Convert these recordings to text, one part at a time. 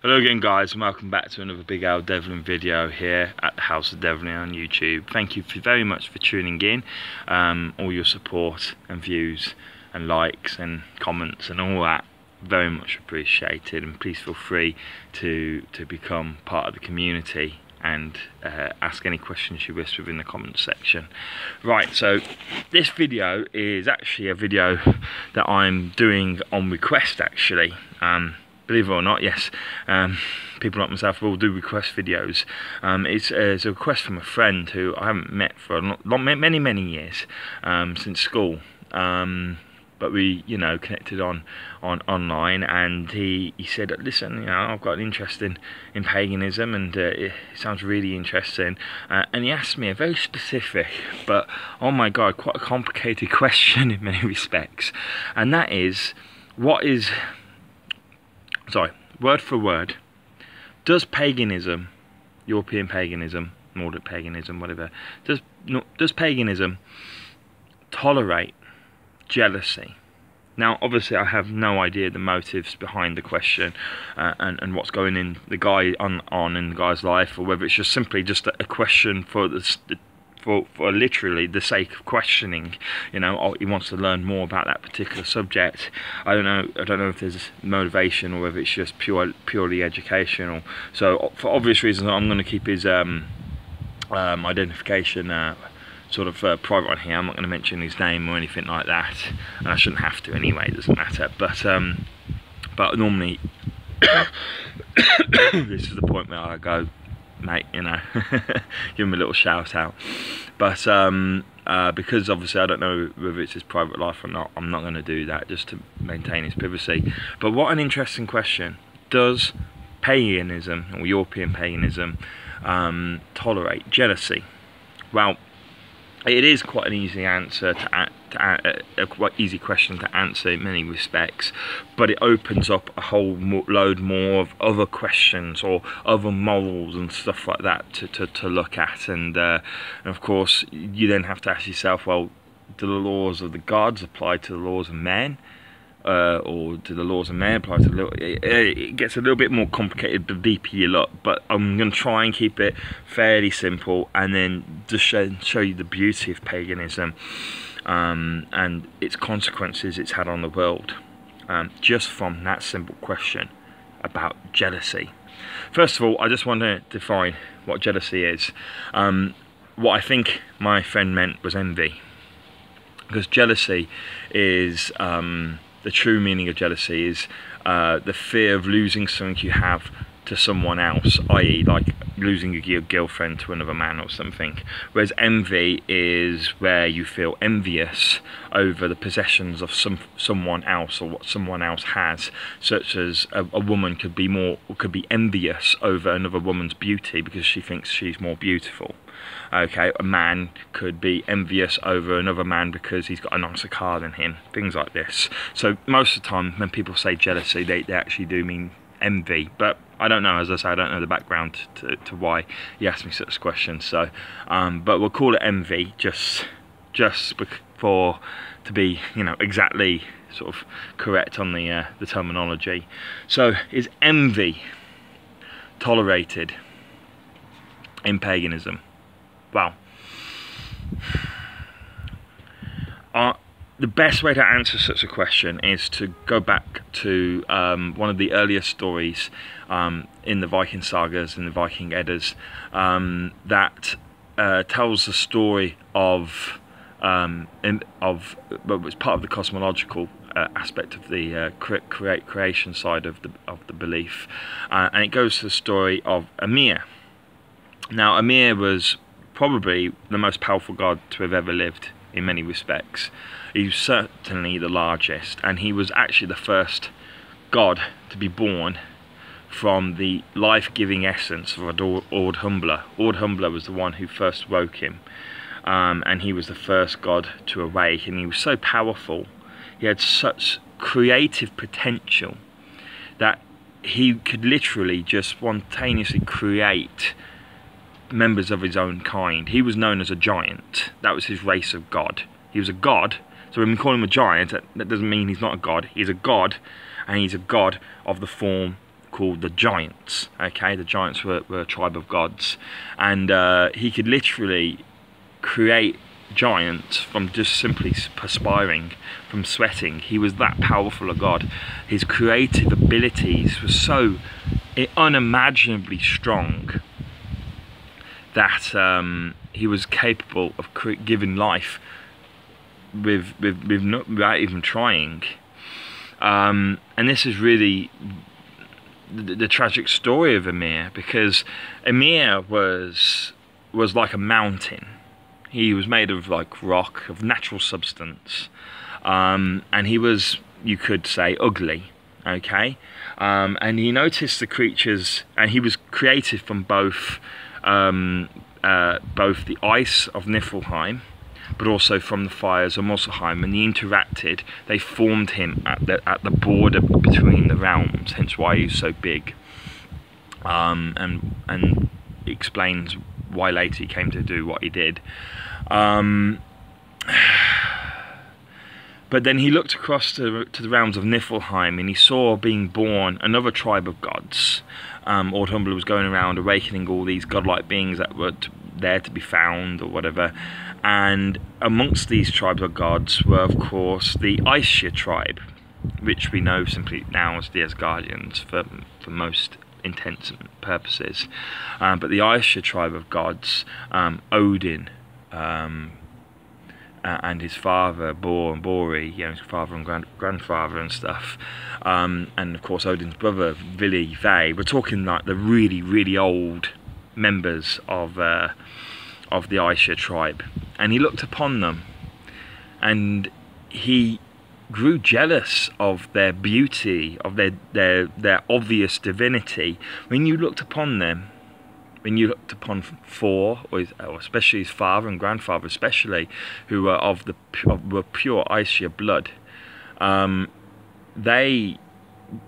Hello again guys, and welcome back to another Big Al Devlin video here at the House of Devlin on YouTube. Thank you very much for tuning in, all your support and views and likes and comments and all that, very much appreciated, and please feel free to become part of the community and ask any questions you wish within the comments section. Right, so this video is actually a video that I'm doing on request actually. Believe it or not, yes, people like myself will do request videos. It's a request from a friend who I haven't met for many years, since school. But we, connected online, and he said, listen, I've got an interest in paganism, and it sounds really interesting. And he asked me a very specific, but oh my God, quite a complicated question in many respects, and that is, word for word, does paganism, European paganism, Nordic paganism, whatever, does paganism tolerate jealousy? Now, obviously, I have no idea the motives behind the question and what's going in the guy on in the guy's life, or whether it's just simply just a question for literally the sake of questioning. He wants to learn more about that particular subject. I don't know if there's motivation or whether it's just purely educational. So for obvious reasons, I'm going to keep his identification sort of private on here. I'm not going to mention his name or anything like that, and I shouldn't have to anyway, it doesn't matter, but normally this is the point where I go, mate, give him a little shout out. But because obviously I don't know whether it's his private life or not, I'm not going to do that, just to maintain his privacy. But what an interesting question. Does paganism, or European paganism, tolerate jealousy? Well, it is quite an easy answer a quite easy question to answer in many respects, but it opens up a whole load more of other questions or other morals and stuff like that to look at, and of course you then have to ask yourself, well, do the laws of the gods apply to the laws of men? Or do the laws of men apply to it gets a little bit more complicated the deeper you look, but I'm going to try and keep it fairly simple, and then just show you the beauty of paganism and its consequences it's had on the world, just from that simple question about jealousy. First of all, I just want to define what jealousy is. What I think my friend meant was envy, because jealousy is the true meaning of jealousy is the fear of losing something you have to someone else, i.e. like losing your girlfriend to another man or something. Whereas envy is where you feel envious over the possessions of someone else, or what someone else has, such as a woman could be envious over another woman's beauty because she thinks she's more beautiful. Okay, a man could be envious over another man because he's got a nicer car than him, things like this. So most of the time when people say jealousy, they actually do mean envy, but I don't know, as I say, I don't know the background to why he asked me such questions. So but we'll call it envy just to be exactly sort of correct on the terminology. So is envy tolerated in paganism? Well, the best way to answer such a question is to go back to one of the earliest stories in the Viking sagas and the Viking Eddas that tells the story of it's part of the cosmological aspect of the creation side of the belief, and it goes to the story of Amir. Now, Amir was probably the most powerful god to have ever lived in many respects. He was certainly the largest, and he was actually the first god to be born from the life-giving essence of Ord Humbler. Ord Humbler was the one who first woke him, and he was the first god to awake, and he was so powerful, he had such creative potential that he could literally just spontaneously create members of his own kind. He was known as a giant. That was his race of god. He was a god, so when we call him a giant, that doesn't mean he's not a god. He's a god, and he's a god of the form called the Giants. Okay, the Giants were a tribe of gods, and he could literally create giants from just simply perspiring, from sweating. He was that powerful a god. His creative abilities were so unimaginably strong that he was capable of giving life without even trying. And this is really the tragic story of Ymir, because Ymir was like a mountain. He was made of like rock, of natural substance, and he was, you could say, ugly. Okay, and he noticed the creatures, and he was created from both the ice of Niflheim, but also from the fires of Muspelheim. When they interacted, they formed him at the border between the realms. Hence why he's so big, and explains why later he came to do what he did. But then he looked across to the realms of Niflheim, and he saw being born another tribe of gods. Orthumbla was going around awakening all these godlike beings that were there to be found, or whatever. And amongst these tribes of gods were, of course, the Aesir tribe, which we know simply now as the Asgardians for most intents and purposes. But the Aesir tribe of gods, Odin, and his father, Bor and Bori, you know, his father and grandfather and stuff, and of course Odin's brother, Vili, Ve. We're talking like the really old members of the Aesir tribe. And he looked upon them, and he grew jealous of their beauty, of their obvious divinity. When you looked upon them, when you looked upon Thor, or especially his father and grandfather, especially, who were were pure Aesir blood, they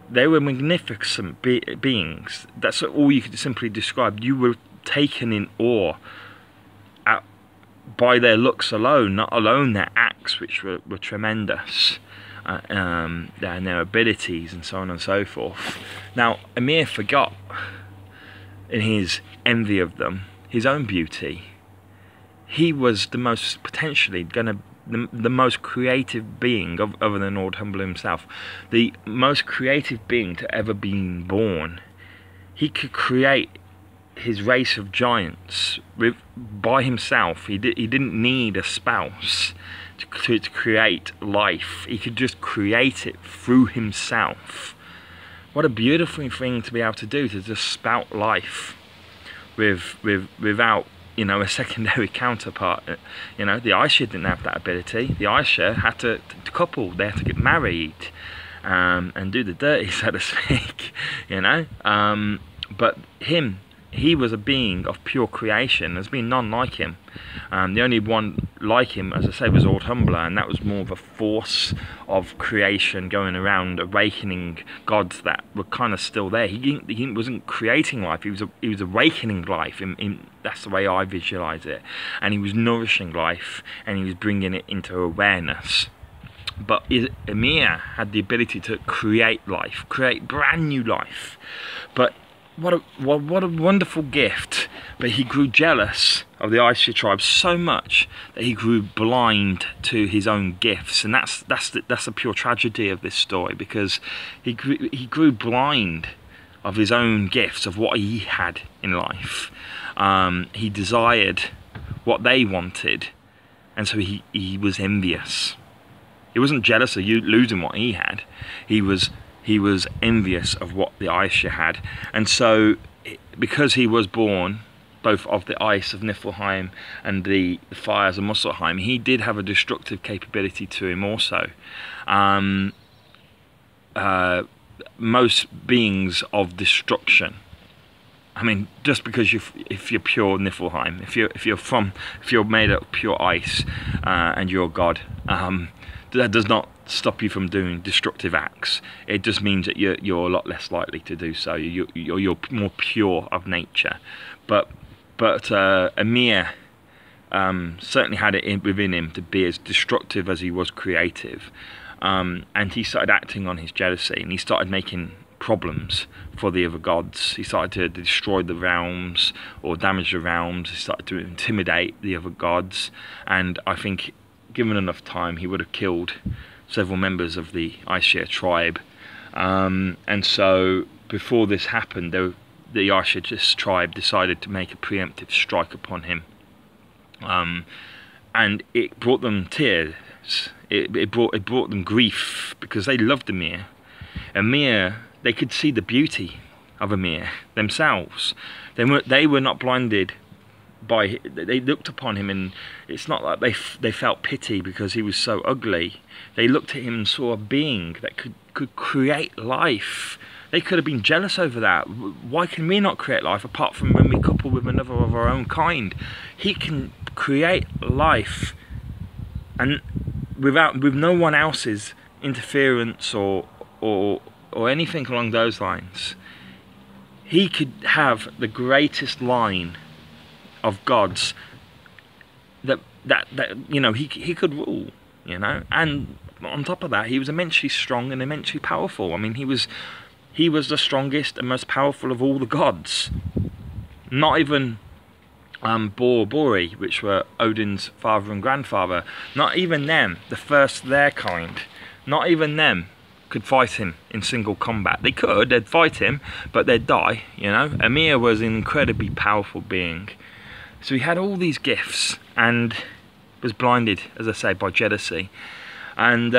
were magnificent beings. That's all you could simply describe. You were taken in awe by their looks alone, not alone their acts, which were tremendous, and their abilities, and so on and so forth. Now, Ymir forgot, in his envy of them, his own beauty. He was the most potentially the most creative being, other than Orthumbla himself, the most creative being to ever been born. He could create his race of giants by himself. He didn't need a spouse to create life. He could just create it through himself. What a beautiful thing to be able to do, to just spout life without, you know, a secondary counterpart. You know, the Aesir didn't have that ability. The Aesir had to couple. They had to get married and do the dirty, so to speak. You know, but he was a being of pure creation. There's been none like him. The only one like him, as I say, was Orthumbla, and that was more of a force of creation going around, awakening gods that were kind of still there. He wasn't creating life. He was awakening life. That's the way I visualize it. And he was nourishing life, and he was bringing it into awareness. But Ymir had the ability to create life, create brand new life. But what a wonderful gift. But he grew jealous of the Aesir tribe so much that he grew blind to his own gifts, and that's the pure tragedy of this story, because he grew blind of his own gifts, of what he had in life. He desired what they wanted, and so he was envious. He wasn't jealous of you losing what he had. He was envious of what the Aesir had, and so because he was born both of the ice of Niflheim and the fires of Muspelheim, he did have a destructive capability to him also. Most beings of destruction, I mean, just because if you're pure Niflheim, if you're made of pure ice, and you're a god, that does not stop you from doing destructive acts. It just means that you're a lot less likely to do so. You're more pure of nature. But Ymir certainly had it within him to be as destructive as he was creative, and he started acting on his jealousy, and he started making problems for the other gods. He started to destroy the realms or damage the realms. He started to intimidate the other gods, and I think given enough time he would have killed several members of the Aesir tribe. And so before this happened, the Aesir tribe decided to make a preemptive strike upon him, and it brought them tears. It brought them grief, because they loved Ymir. Ymir, they could see the beauty of Ymir themselves. They were not blinded by. They looked upon him, and it's not like they felt pity because he was so ugly. They looked at him and saw a being that could create life. They could have been jealous over that. Why can we not create life apart from when we couple with another of our own kind? He can create life, and with no one else's interference or anything along those lines. He could have the greatest line of gods that you know, he could rule, you know. And on top of that, he was immensely strong and immensely powerful. I mean, he was the strongest and most powerful of all the gods. Not even Bori, which were Odin's father and grandfather, not even them, the first their kind, not even them could fight him in single combat. They'd fight him, but they'd die, you know. Ymir was an incredibly powerful being. So he had all these gifts and was blinded, as I say, by jealousy. And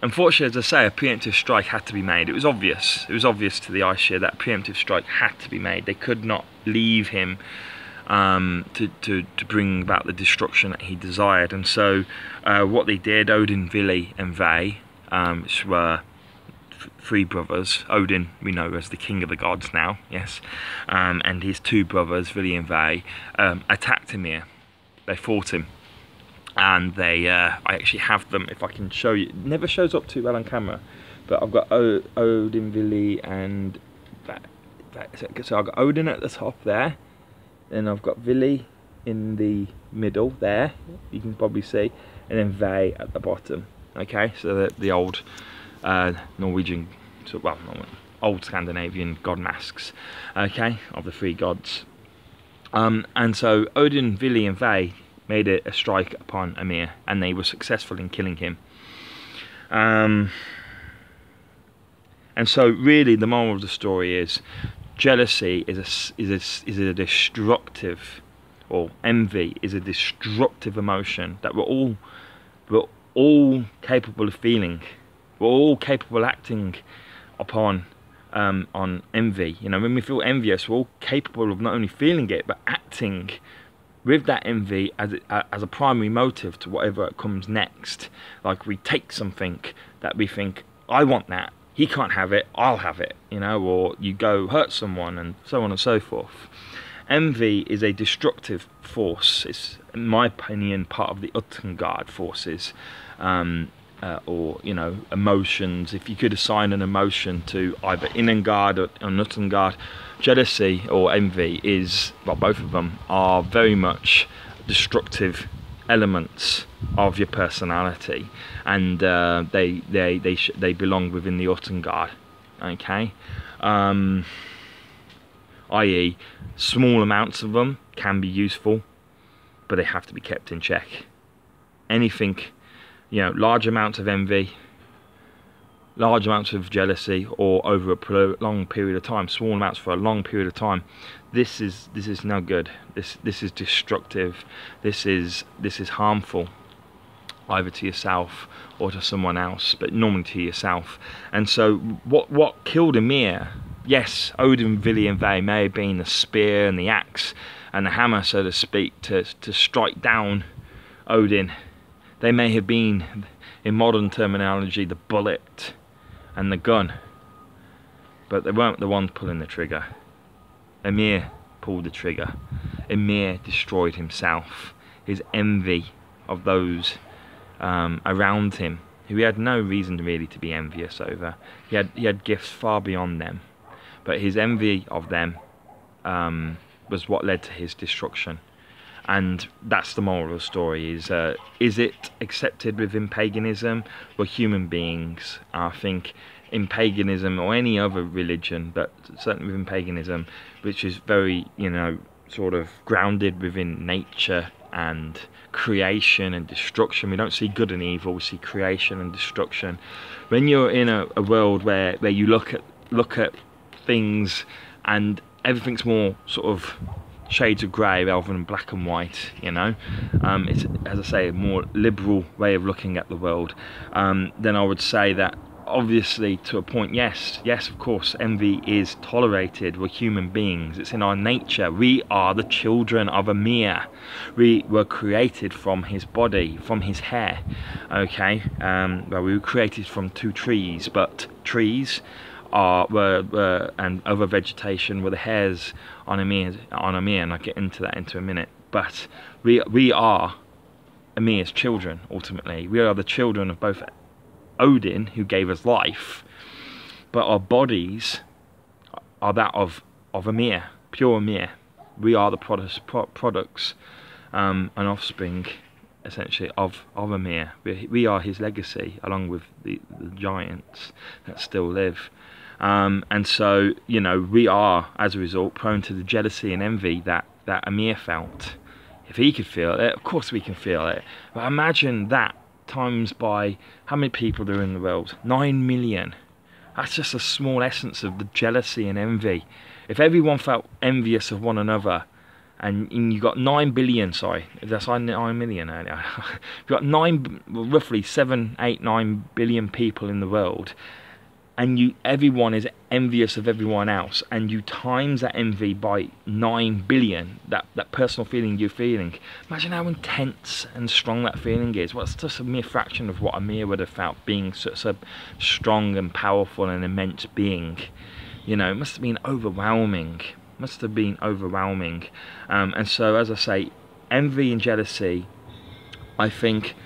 unfortunately, as I say, a preemptive strike had to be made. It was obvious. It was obvious to the Aesir that a preemptive strike had to be made. They could not leave him to bring about the destruction that he desired. And so what they did, Odin, Vili and Ve, which were three brothers. Odin we know as the king of the gods now, yes, and his two brothers, Vili and Ve, attacked Ymir. They fought him, and I actually have them, if I can show you. It never shows up too well on camera, but I've got Odin, Vili and so I've got Odin at the top there, then I've got Vili in the middle there, you can probably see, and then Ve at the bottom. Okay, so the old Norwegian, well, old Scandinavian god masks, okay, of the three gods. And so Odin, Vili and Ve made a strike upon Ymir, and they were successful in killing him. And so really the moral of the story is jealousy is a destructive, or envy is a destructive emotion that we're all capable of feeling. We're all capable of acting upon on envy. You know, when we feel envious, we're all capable of not only feeling it but acting with that envy as a primary motive to whatever comes next. Like, we take something that we think, I want that, he can't have it, I'll have it, you know, or you go hurt someone, and so on and so forth. Envy is a destructive force. It's, in my opinion, part of the Uttengard forces, or, you know, emotions. If you could assign an emotion to either Innengard or Uttengard, jealousy or envy is, well, both of them are very much destructive elements of your personality, and they belong within the Uttengard. Okay. I.e., small amounts of them can be useful, but they have to be kept in check. Anything, you know, large amounts of envy, large amounts of jealousy, or over a long period of time, small amounts for a long period of time, this is no good. This is destructive. This is harmful, either to yourself or to someone else, but normally to yourself. And so what killed Ymir? Yes, Odin, Vili and Ve may have been the spear and the axe and the hammer, so to speak, to strike down Odin. They may have been, in modern terminology, the bullet and the gun, but they weren't the ones pulling the trigger. Ymir pulled the trigger. Ymir destroyed himself. His envy of those around him, who he had no reason really to be envious over. He had gifts far beyond them, but his envy of them was what led to his destruction. And that's the moral of the story. Is it accepted within paganism? We're human beings. I think in paganism or any other religion, but certainly within paganism, which is very, you know, sort of grounded within nature and creation and destruction. We don't see good and evil, we see creation and destruction. When you're in a world where you look at things and everything's more sort of shades of grey rather than black and white, you know, it's, as I say, a more liberal way of looking at the world, then I would say that obviously to a point, yes, of course, envy is tolerated. We're human beings, it's in our nature. We are the children of Amir. We were created from his body, from his hair, okay. Well, we were created from two trees, but trees were and other vegetation were the hairs on Amir, and I'll get into that into a minute. But we are Amir's children. Ultimately, we are the children of both Odin, who gave us life, but our bodies are that of Amir, pure Amir. We are the products and offspring, essentially, of Amir. We are his legacy, along with the giants that still live. And so, you know, we are, as a result, prone to the jealousy and envy that Amir felt. If he could feel it, of course we can feel it. But imagine that times by how many people there are in the world? 9 million. That's just a small essence of the jealousy and envy. If everyone felt envious of one another, and you got 9 billion, sorry, that's 9 million earlier. You've got roughly 7, 8, 9 billion people in the world, and everyone is envious of everyone else, and you times that envy by 9 billion, that personal feeling you're feeling. Imagine how intense and strong that feeling is. Well, it's just a mere fraction of what Amir would have felt, being such a strong and powerful and immense being. You know, it must have been overwhelming. And so, as I say, envy and jealousy, I think,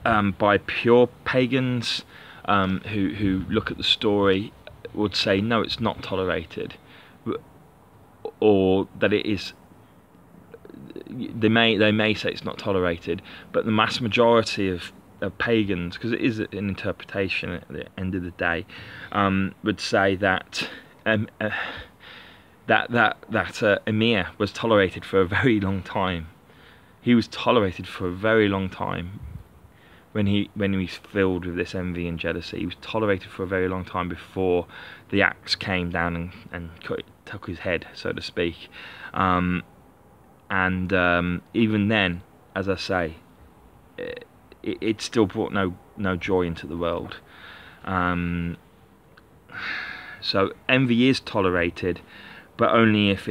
by pure pagans, who look at the story, would say no, it's not tolerated, or that it is. They may say it's not tolerated, but the mass majority of pagans, because it is an interpretation at the end of the day, would say that Amir was tolerated for a very long time. He was tolerated for a very long time. When he was filled with this envy and jealousy, he was tolerated for a very long time before the axe came down and took his head, so to speak. Even then, as I say, it still brought no joy into the world. So envy is tolerated, but only if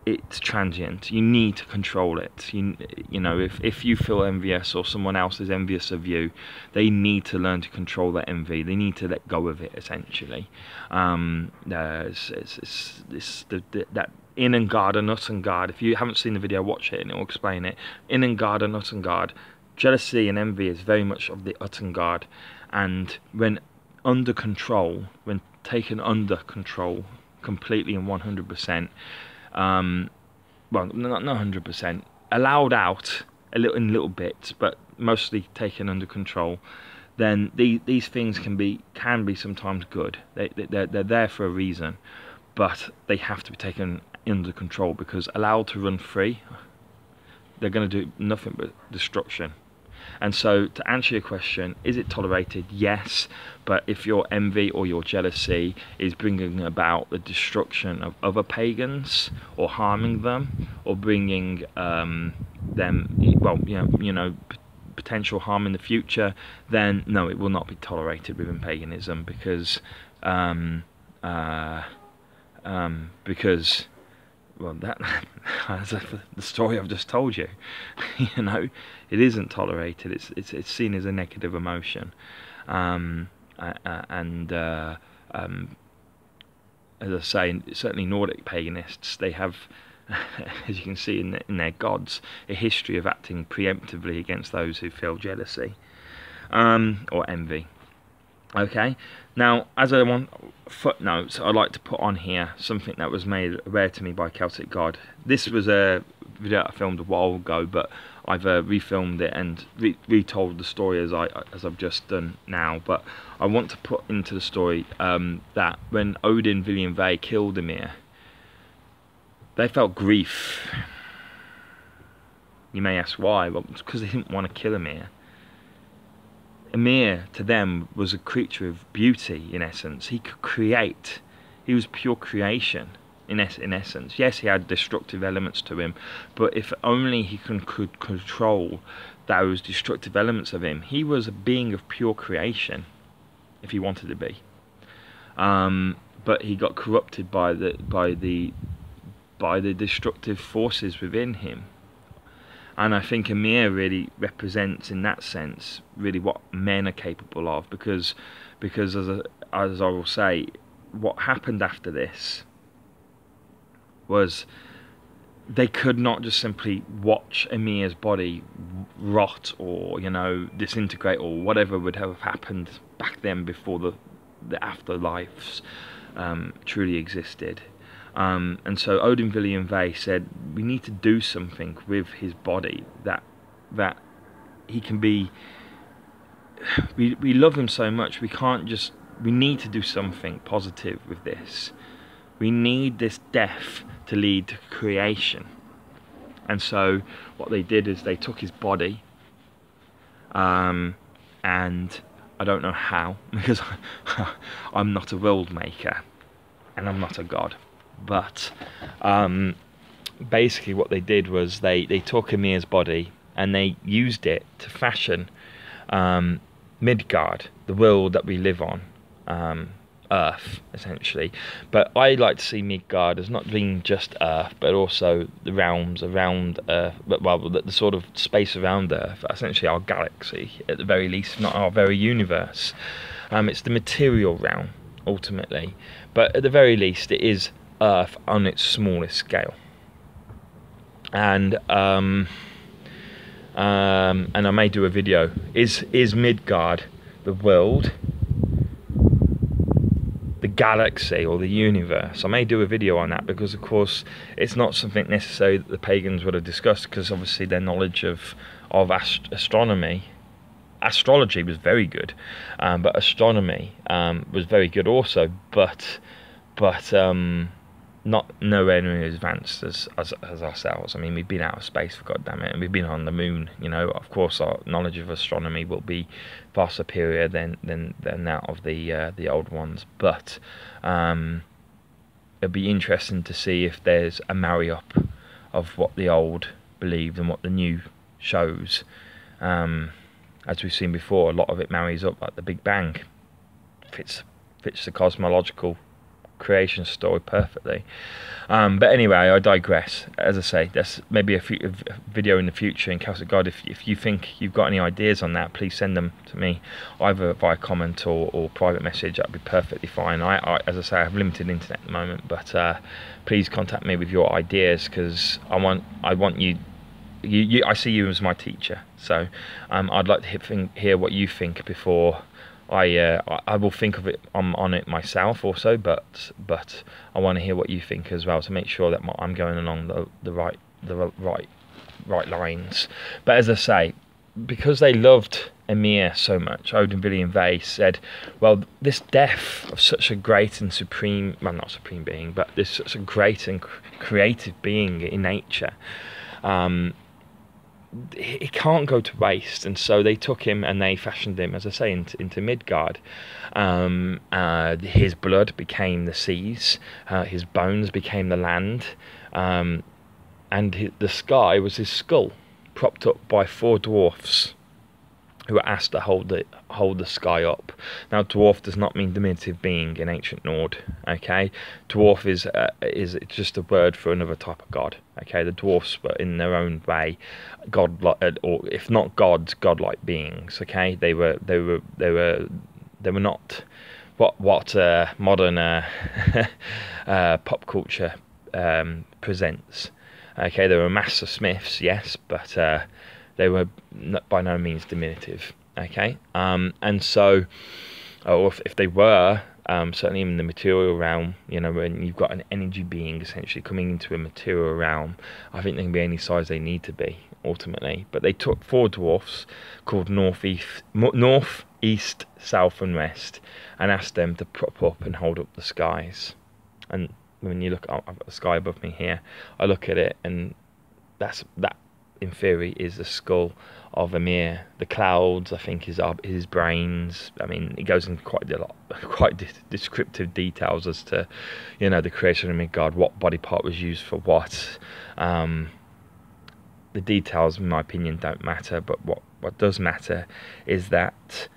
it's transient. You need to control it. You know, if you feel envious or someone else is envious of you, they need to learn to control that envy. They need to let go of it, essentially. That in and guard and ut and guard. If you haven't seen the video, watch it and it will explain it. In and guard and ut and guard. Jealousy and envy is very much of the ut and guard. And when under control, when taken under control completely and 100%, well, not 100%, allowed out in little bits, but mostly taken under control, then these things can be sometimes good. They're there for a reason, but they have to be taken under control, because allowed to run free, they're going to do nothing but destruction. And so, to answer your question, is it tolerated? Yes, but if your envy or your jealousy is bringing about the destruction of other pagans, or harming them, or bringing them, well, potential harm in the future, then no, it will not be tolerated within paganism, because well, that's the story I've just told you. You know, it isn't tolerated. It's seen as a negative emotion, as I say, certainly Nordic paganists, they have, as you can see in their gods, a history of acting preemptively against those who feel jealousy or envy. Okay, now as I want footnotes, I'd like to put on here something that was made aware to me by Celtic God. This was a video I filmed a while ago, but I've refilmed it and retold the story as I've just done now. But I want to put into the story that when Odin, Vili and Ve killed Ymir, they felt grief. You may ask why. Well, it's because they didn't want to kill Ymir. Ymir to them was a creature of beauty in essence. He could create. He was pure creation in essence. Yes, he had destructive elements to him, but if only he could control those destructive elements of him, he was a being of pure creation, if he wanted to be. But he got corrupted by the destructive forces within him. And I think Ymir really represents, in that sense, really what men are capable of, because as I will say, what happened after this was they could not just simply watch Ymir's body rot or, you know, disintegrate or whatever would have happened back then before the afterlives truly existed. And so Odin, Vili and Ve said, we need to do something with his body that he can be. We love him so much, we can't just. We need to do something positive with this. We need this death to lead to creation. And so what they did is they took his body, and I don't know how, because I'm not a world maker and I'm not a god. But basically what they did was they took Ymir's body and they used it to fashion Midgard, the world that we live on, Earth, essentially. But I like to see Midgard as not being just Earth, but also the realms around Earth, well, the sort of space around Earth, essentially our galaxy, at the very least, if not our very universe. It's the material realm, ultimately. But at the very least, it is Earth on its smallest scale, and I may do a video. Is Midgard the world, the galaxy, or the universe? I may do a video on that, because of course it's not something necessarily that the pagans would have discussed, because obviously their knowledge of astrology was very good, but astronomy was very good also, but not nowhere near as advanced as ourselves. I mean, we've been out of space, for goddammit, and we've been on the moon. You know, of course, our knowledge of astronomy will be far superior than that of the old ones. But it'd be interesting to see if there's a marry up of what the old believed and what the new shows. As we've seen before, a lot of it marries up, like the Big Bang. Fits the cosmological creation story perfectly. But anyway, I digress. As I say, there's maybe a video in the future in Celtic God. If you think you've got any ideas on that, please send them to me, either via comment or private message. That'd be perfectly fine. I as I say, I have limited internet at the moment, but please contact me with your ideas, because I want you. I see you as my teacher, so I'd like to hear what you think before I will think of it on it myself also, but I want to hear what you think as well, to make sure that I'm going along the right lines. But as I say, because they loved Ymir so much, Odin, Vili and Ve said, well, this death of such a great and supreme, well, not supreme being, but this such a great and creative being in nature, it can't go to waste. And so they took him and they fashioned him, as I say, into Midgard. His blood became the seas, his bones became the land, and the sky was his skull, propped up by 4 dwarfs who were asked to hold the sky up. Now, dwarf does not mean diminutive being in ancient Nord. Okay, dwarf is just a word for another type of god. Okay, the dwarfs were in their own way godlike, or if not gods, godlike beings. Okay, they were not what modern pop culture presents. Okay, they were master smiths, yes, but they were by no means diminutive. Okay, and so or if they were, certainly in the material realm, you know, when you've got an energy being essentially coming into a material realm, I think they can be any size they need to be ultimately. But they took 4 dwarfs called north, east, south, and west, and asked them to prop up and hold up the skies. And when you look, I've got the sky above me here. I look at it, and that in theory is the skull of Amir. The clouds, I think, is his brains. I mean, it goes into quite descriptive details as to, you know, the creation of Midgard, what body part was used for what. The details, in my opinion, don't matter. But what does matter is that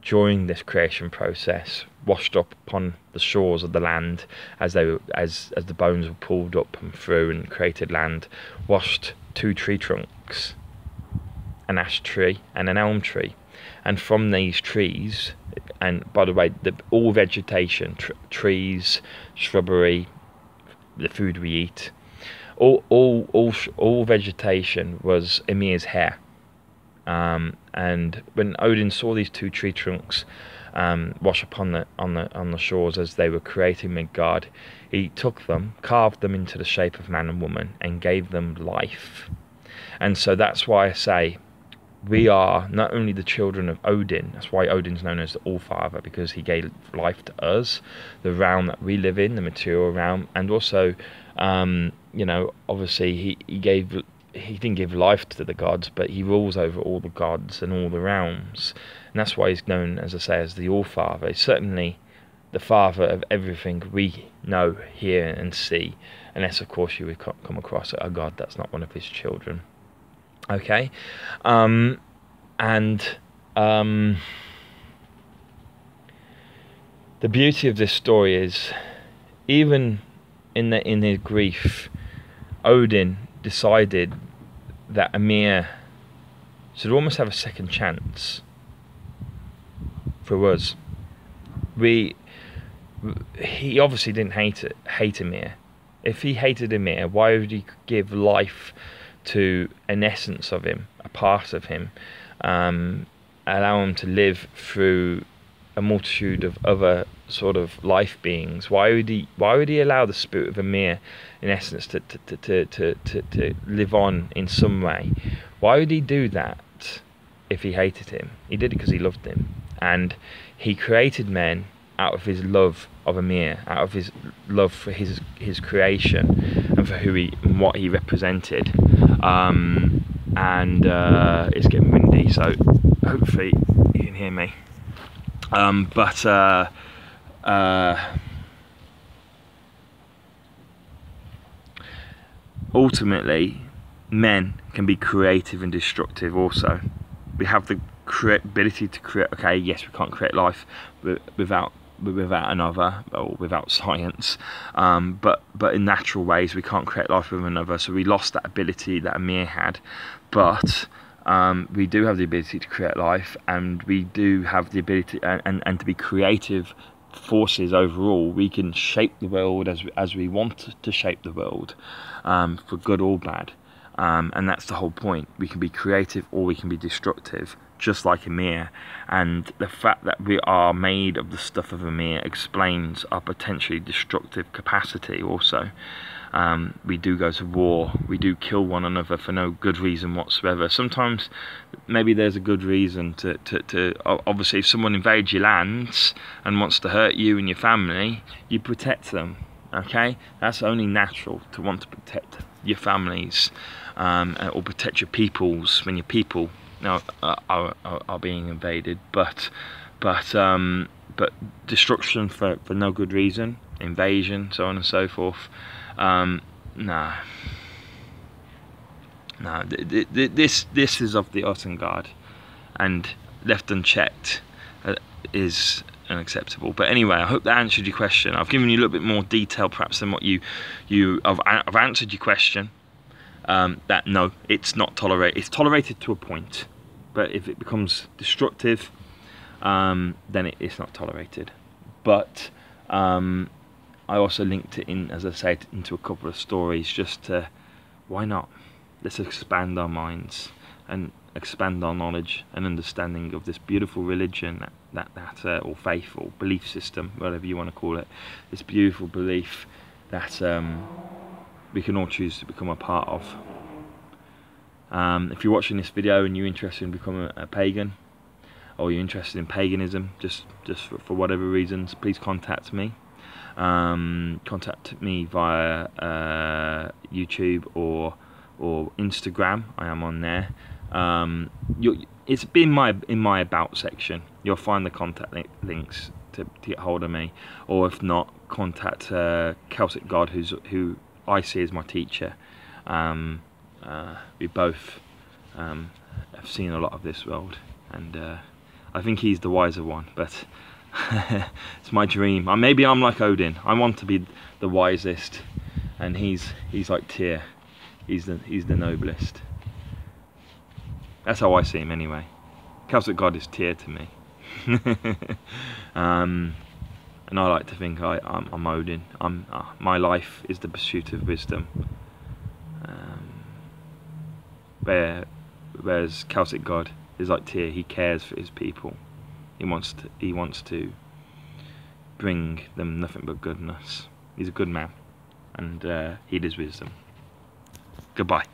during this creation process, washed up upon the shores of the land, as the bones were pulled up and through and created land, washed 2 tree trunks, an ash tree and an elm tree, and from these trees, and by the way, all vegetation, trees, shrubbery, the food we eat, all vegetation was Ymir's hair. And when Odin saw these 2 tree trunks wash upon on the shores as they were creating Midgard, he took them, carved them into the shape of man and woman, and gave them life. And so that's why I say we are not only the children of Odin. That's why Odin's known as the All-Father, because he gave life to us, the realm that we live in, the material realm, and also, you know, obviously he didn't give life to the gods, but he rules over all the gods and all the realms. And that's why he's known, as I say, as the All-Father. He's certainly the father of everything we know, hear and see, unless, of course, you would come across a god that's not one of his children. Okay? The beauty of this story is, even in his grief, Odin decided that Ymir should almost have a second chance for us. He obviously didn't hate Ymir. If he hated Ymir, why would he give life to an essence of him, a part of him, allow him to live through a multitude of other sort of life beings? Why would he allow the spirit of Ymir, in essence, to live on in some way? Why would he do that if he hated him? He did it because he loved him, and he created men out of his love of Ymir, out of his love for his creation and for what he represented. It's getting windy, so hopefully you can hear me. Ultimately, men can be creative and destructive also. We have the ability to create. Okay, yes, we can't create life without another, or without science, but in natural ways we can't create life with another. So we lost that ability that Ymir had, but we do have the ability to create life, and we do have the ability and to be creative forces overall. We can shape the world as we want to shape the world, for good or bad, and that's the whole point. We can be creative or we can be destructive, just like Ymir. And the fact that we are made of the stuff of Ymir explains our potentially destructive capacity also. We do go to war, we do kill one another for no good reason whatsoever. Sometimes maybe there's a good reason to obviously if someone invades your lands and wants to hurt you and your family, you protect them. Okay, that's only natural to want to protect your families, or protect your peoples when your people are being invaded. But destruction for no good reason, invasion, so on and so forth. This is of the Ottingard, and left unchecked is unacceptable. But anyway, I hope that answered your question. I've given you a little bit more detail perhaps than what I've answered your question. That no, it's not tolerated. It's tolerated to a point, but if it becomes destructive, then it's not tolerated. But I also linked it in, as I said, into a couple of stories, just to, why not? Let's expand our minds and expand our knowledge and understanding of this beautiful religion, or faith or belief system, whatever you want to call it, this beautiful belief that we can all choose to become a part of. If you're watching this video and you're interested in becoming a pagan, or you're interested in paganism, just for whatever reasons, please contact me. Contact me via YouTube or Instagram. I am on there. It's in my about section. You'll find the contact links to get hold of me, or if not, contact Celtic God, who I see as my teacher. We both have seen a lot of this world, and I think he's the wiser one, but it's my dream. Maybe I'm like Odin. I want to be the wisest, and he's like Tyr. He's the noblest. That's how I see him anyway. Celtic God is Tyr to me. And I like to think I'm Odin. My life is the pursuit of wisdom. Whereas Celtic God is like Tyr. He cares for his people. He wants to bring them nothing but goodness. He's a good man, and he is wisdom. Goodbye.